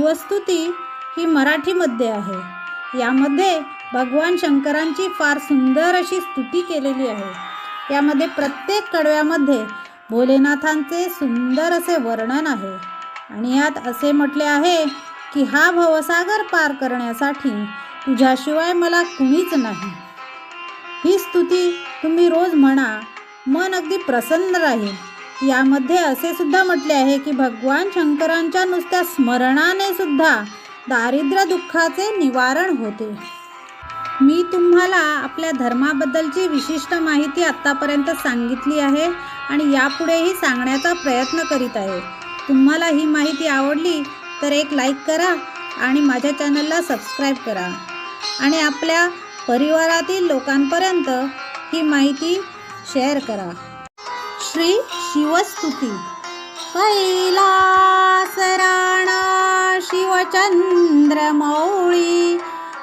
शिवस्तुती ही मराठीमध्ये आहे. यामध्ये भगवान शंकरांची फार सुंदर अशी स्तुती केलेली आहे. यामध्ये प्रत्येक कडव्यामध्ये भोलेनाथांचे सुंदर असे वर्णन आहे आणि यात असे म्हटले आहे की हा भवसागर पार करण्यासाठी तुझ्याशिवाय मला कुणीच नाही. ही स्तुती तुम्ही रोज म्हणा, मन अगदी प्रसन्न राहील. यामध्ये असे सुद्धा म्हटले आहे की भगवान शंकरांच्या नुसत्या स्मरणाने सुद्धा दारिद्र्य दुःखाचे निवारण होते. मी तुम्हाला आपल्या धर्माबद्दलची विशिष्ट माहिती आत्तापर्यंत सांगितली आहे आणि यापुढेही सांगण्याचा प्रयत्न करीत आहे. तुम्हाला ही माहिती आवडली तर एक लाईक करा आणि माझ्या चॅनलला सबस्क्राईब करा आणि आपल्या परिवारातील लोकांपर्यंत ही माहिती शेअर करा. श्री शिवस्तुती. कैलास राणा शिवचंद्र मौळी,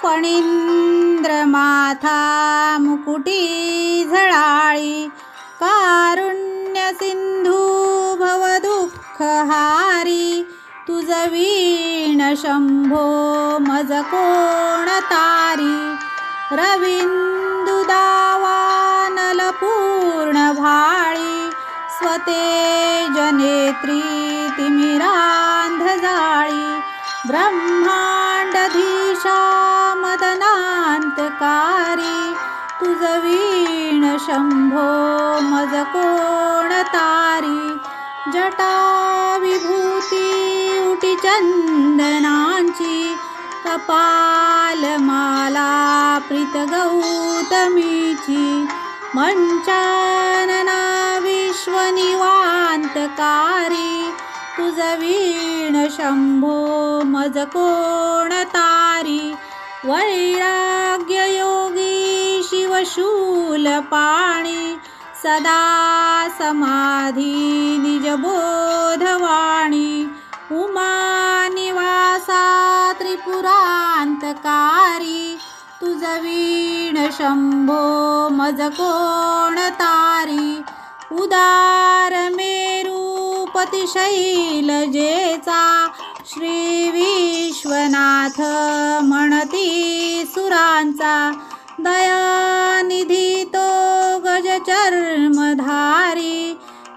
फणींद्र माथा मुकुटी झळाळी, कारुण्य सिंधू भवदुःख हारी, तुझ वीण शंभो मज कोण तारी, रविंदु दावानल पूर्ण भाळी, स्वतेज नेत्री तिमिरांध जाळी, ब्रह्मांडधीशा मदनांतकारी, तुझ वीण शंभो मज कोण तारी, जटा विभूती उटी चंदनांची, कपाल माला प्रीत गौतमीची, मंचानना विश्वनिवांतकारी, तुझ वीण शंभो मज कोण तारी, वैराग्य योगी शिवशूल पाणी, सदा समाधी निज बोधवाणी, उमा निवासा त्रिपुरांतकारी, तुझ वीण शंभो मज कोण तारी, उदार मेरूपती शैलजेचा, श्री विश्वनाथ म्हणती सुरांचा, दयानिधी तो गजचर्मधारी,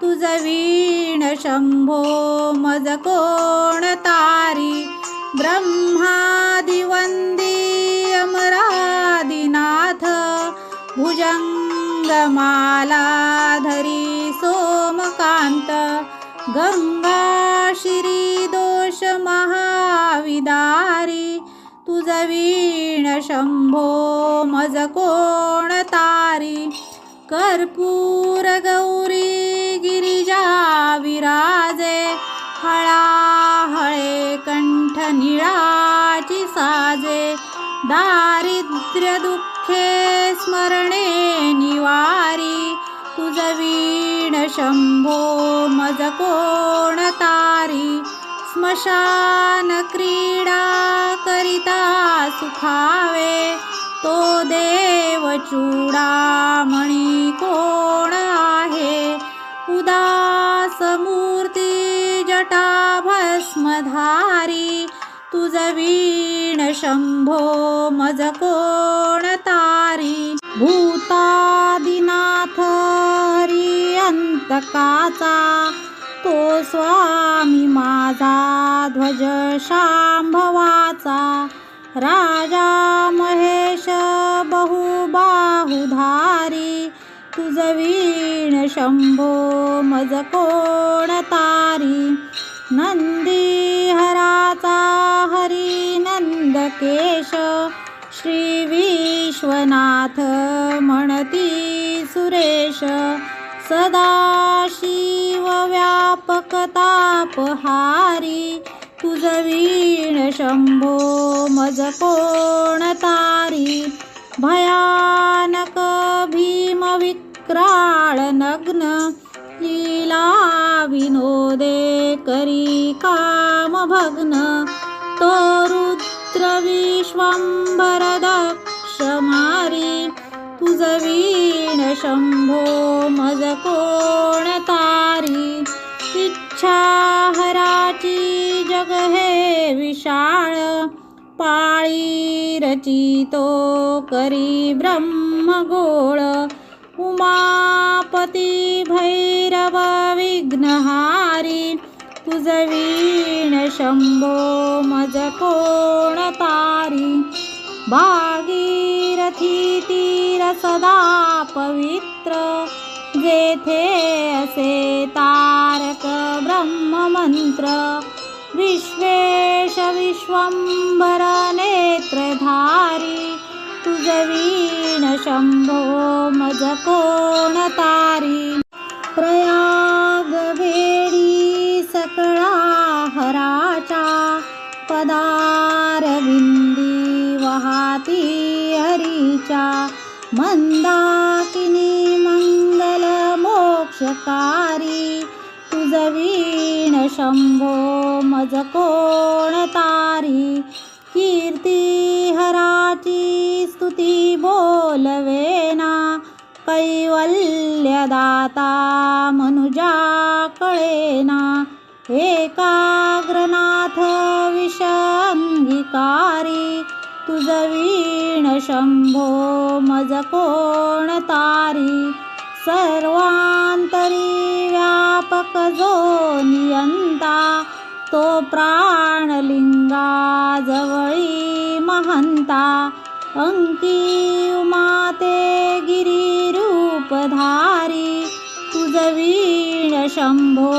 तुझ वीण शंभो मज कोण तारी, ब्रह्मादिवंदी अमरादिनाथ, भुजंगमाला धरी सोमकांत, गंगा शिरी दोष महाविदारी, तुझ वीण शंभो मज कोण तारी, कर्पूर गौरी गिरिजा विराजे, हळाहळे कंठ निळाची साजे, दारिद्र्य दुःखे स्मरणे निवारी, तुझ वीण शंभो मज कोण तारी, स्मशान क्रीडा करिता सुखावे, तो देव चूडामणी कोण आहे, उदास मूर्ती जटा भस्मधारी, तुझ वीण शंभो मज कोण तारी, भूतादिनाथ हरी अंतकाचा, तो स्वामी माझा ध्वज शांभवाचा, राजा महेश बहुबाहुधारी, तुझ वीण शंभो मज कोण तारी, नंदी हराचा हरी नंदकेश, श्री विश्वनाथ म्हणती सुरेश, सदाशिव व्यापक तापहारी, तुझ वीण शंभो मज कोण तारी, भयानक भीम विक्राळ नग्न, लीला विनोदे करी काम भग्न, तो रुद्र विश्वंभर दक्ष मारी, तुझ वीण शंभो मज कोण तारी, इच्छा हराची जग हे विशाल, पाळी रचितो करी ब्रह्मगोळ उमापती भैरव विघ्नहारी तुझ वीण शंभो मज कोण तारी भागीरथी तीर सदा पवित्र जेथे असे तारक ब्रह्ममंत्र विश्वेश विश्वंभर नेत्रधारी तुझ वीण शंभो मज कोण तारी प्रयाग भेडी सकळा हराचा पदारविंदी वहाती हरीच्या मंदाकिनी मंगल मोक्षकारी तुझ वीण शंभो मज कोण तारी कीर्ती हराची स्तुती बोलवेना कैवल्यदाता मनुजा कळेना एकाग्रनाथ विषंगिकारी तुझ वीण शंभो मज कोण तारी सर्वांतरी व्यापक जो नियंता तो प्राणलिंगा जवळी महंता अंकी उमाते गिरी रूपधारी तुझ वीण शंभो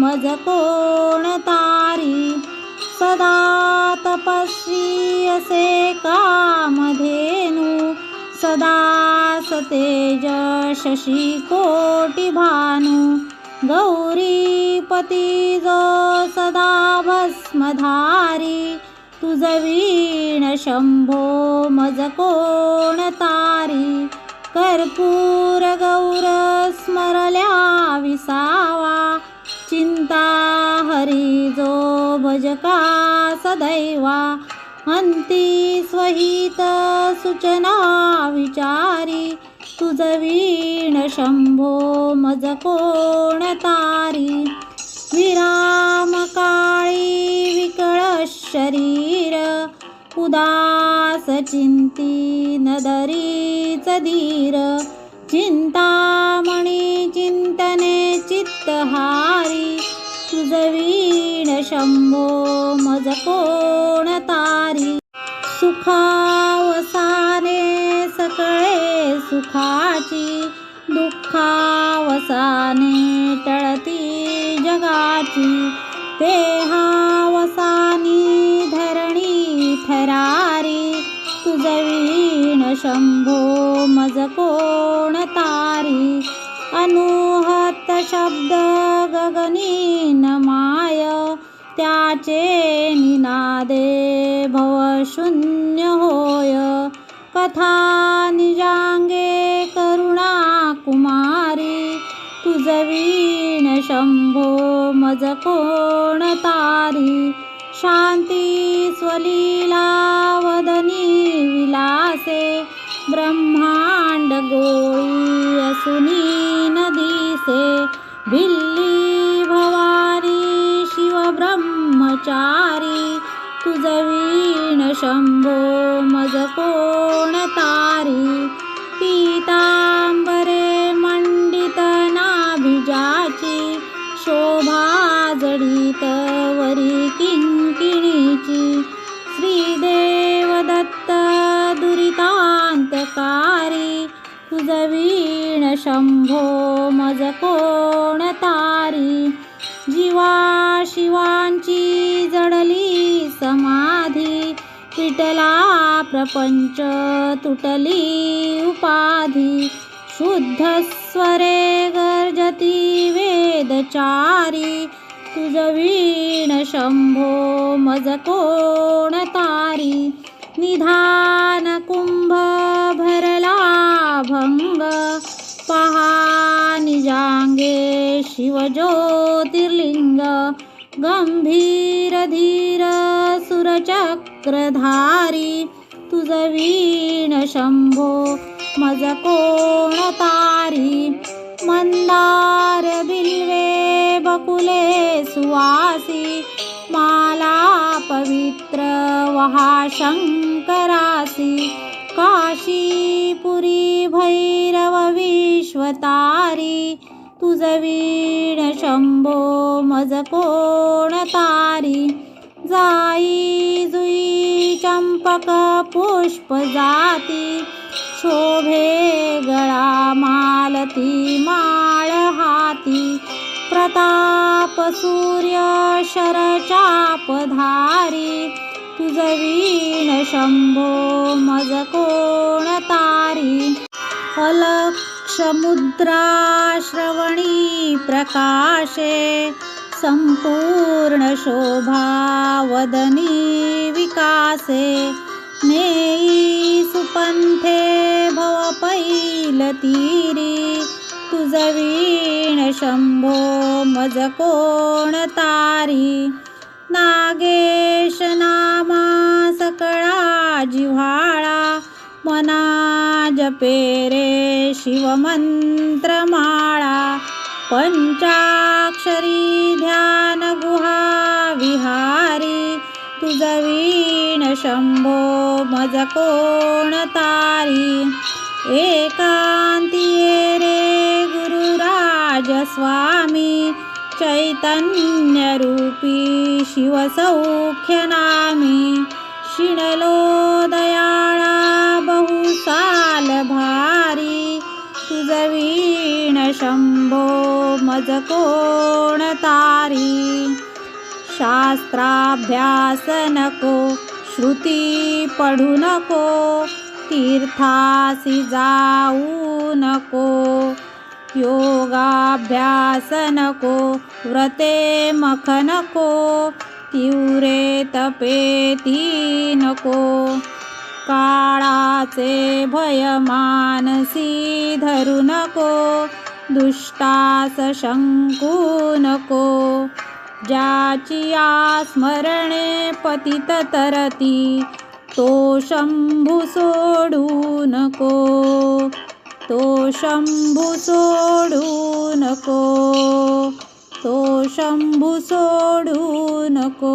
मज कोण तारी सदा तपस्वी असे कामधेनु सदा सतेज शशी कोटी भानु गौरीपती जो सदा भस्मधारी तुझ वीण शंभो मज कोण तारी कर्पूर गौर स्मरल्या विसावा चिंता हरी जो भजका सदैवा अंती स्वहित सूचना विचारी तुझ वीण शंभो मज कोण तारी विराम काळी विकळ शरीर उदास चिंती नदरीच धीर चिंतामणी चिंतने चित्तहारी तुझ वीण शंभो मज कोण तारी सुखावसाने सकळे सुखाची दुःखावसाने टळती जगाची देहावसानी धरणी थरारी तुझ वीण शंभो मज कोण तारी अनुहत शब्द गगनीन माय त्याचे निनादे भवशून्य होय कथा निजांगे करुणा कुमारी तुझ वीण शंभो मज कोण तारी शांती स्वलीला वदनी विलासे ब्रह्मांड गोळी असुनी नदीसे भिल्ली भवानी शिव ब्रह्मचारी तुझ वीण शंभो मज कोण तारी पीतांबरे मंडित नाभिजाची शोभा जडित वरी किंकिणीची श्रीदेव दत्त दुरितांतकारी तुझ वीण शंभो मज कोण तारी जीवा शिवांची जडली समाधी विटला प्रपंच तुटली उपाधी शुद्ध स्वरे गर्जती वेदचारी तुझ वीण शंभो मज कोण तारी निधान कुंभ भरला भंग पहा निजांगे शिव ज्योतिर्लिंग गंभीर धीर सुरचक्रधारी तुझ वीण शंभो मज कोण तारी मंदार बिल्वे बकुले सुवासी माला पवित्र वहा शंकरासी, काशीपुरी भैरव विश्वतारी, तुझ वीण शंभो मज कोण तारी. जाई जुई चंपक पुष्प जाती, शोभे गळा मालती माळ हाती. प्रताप सूर्य शरचाप धारी, तुझ वीण शंभो मज कोण तारी. अलक्ष मुद्रा श्रवणी प्रकाशे, संपूर्ण शोभा वदनी विकासे. नेई सुपंथे भव पैल तीरी, तुझ वीण शंभो मज कोण तारी. नागेश नामा सकळा जिव्हाळा, मना जपे रे शिवमंत्रमाळा. पंचाक्षरी ध्यान गुहा विहारी, तुझ वीण शंभो मज कोण तारी. एकांती ये रे गुरुराज स्वामी, चैतन्य रूपी शिवसौख्य नामी. शिणलो दयाळा बहुसाल भारी, तुझ वीण शंभो मज कोण तारी. शास्त्राभ्यास नको श्रुती पढू नको, तीर्थासी जाऊ नको. योगाभ्यास नको व्रते मख नको, तीव्रे तपे ती नको. काळाचे भय मानसी धरू नको, दुष्टास शंकू नको. ज्याची आस्मरणे पतित तरती, तो शंभू सोडू नको. तो शंभू सोडू नको. तो शंभू सोडू नको.